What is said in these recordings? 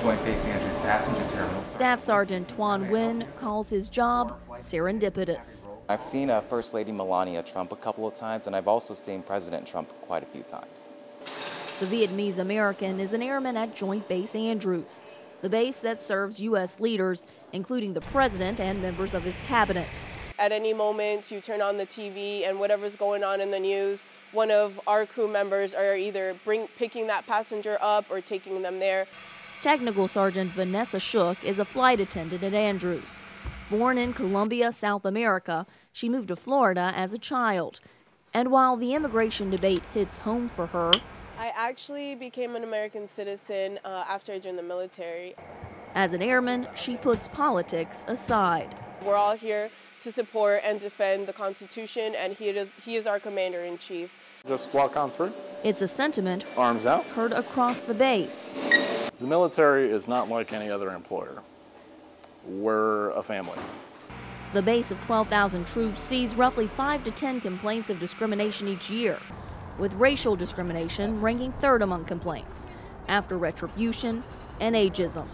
Joint Base Andrews passenger terminal. Staff Sergeant Twan Nguyen calls his job serendipitous. I've seen First Lady Melania Trump a couple of times, and I've also seen President Trump quite a few times. The Vietnamese American is an airman at Joint Base Andrews, the base that serves U.S. leaders, including the president and members of his cabinet. At any moment, you turn on the TV and whatever's going on in the news, one of our crew members are either picking that passenger up or taking them there. Technical Sergeant Vanessa Shook is a flight attendant at Andrews. Born in Colombia, South America, she moved to Florida as a child. And while the immigration debate hits home for her, I actually became an American citizen after I joined the military. As an airman, she puts politics aside. We're all here to support and defend the Constitution, and he is our commander-in-chief. Just walk on through. It's a sentiment Arms out. heard across the base. The military is not like any other employer. We're a family. The base of 12,000 troops sees roughly 5 to 10 complaints of discrimination each year, with racial discrimination ranking third among complaints, after retribution and ageism.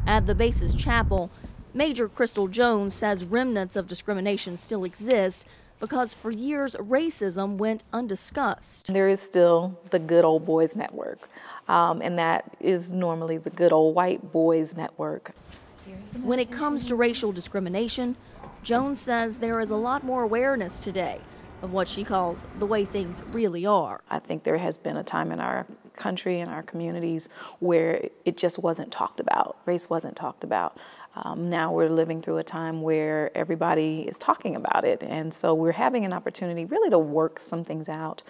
At the base's chapel, Major Crystal Jones says remnants of discrimination still exist because for years racism went undiscussed. There is still the good old boys network, and that is normally the good old white boys network. When it comes to racial discrimination, Jones says there is a lot more awareness today of what she calls the way things really are. I think there has been a time in our country and our communities where it just wasn't talked about. Race wasn't talked about. Now we're living through a time where everybody is talking about it, and so we're having an opportunity really to work some things out.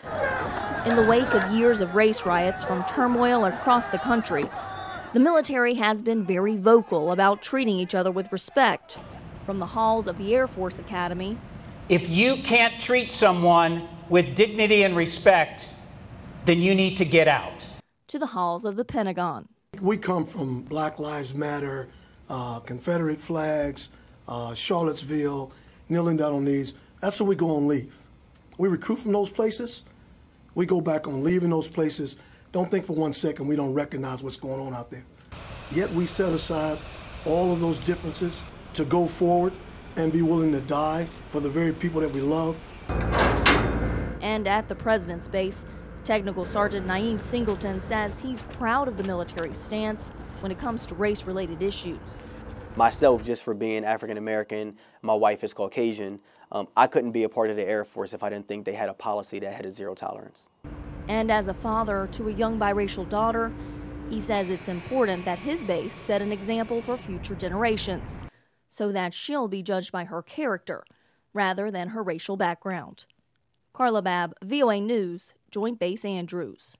In the wake of years of race riots from turmoil across the country, the military has been very vocal about treating each other with respect. From the halls of the Air Force Academy, if you can't treat someone with dignity and respect, then you need to get out. To the halls of the Pentagon. We come from Black Lives Matter, Confederate flags, Charlottesville, kneeling down on knees. That's where we go on leave. We recruit from those places. We go back on leave in those places. Don't think for 1 second we don't recognize what's going on out there. Yet we set aside all of those differences to go forward and be willing to die for the very people that we love. And at the president's base, Technical Sergeant Naeem Singleton says he's proud of the military's stance when it comes to race-related issues. Myself, just for being African American, my wife is Caucasian, I couldn't be a part of the Air Force if I didn't think they had a policy that had a zero tolerance. And as a father to a young biracial daughter, he says it's important that his base set an example for future generations, so that she'll be judged by her character rather than her racial background. Carla Babb, VOA News, Joint Base Andrews.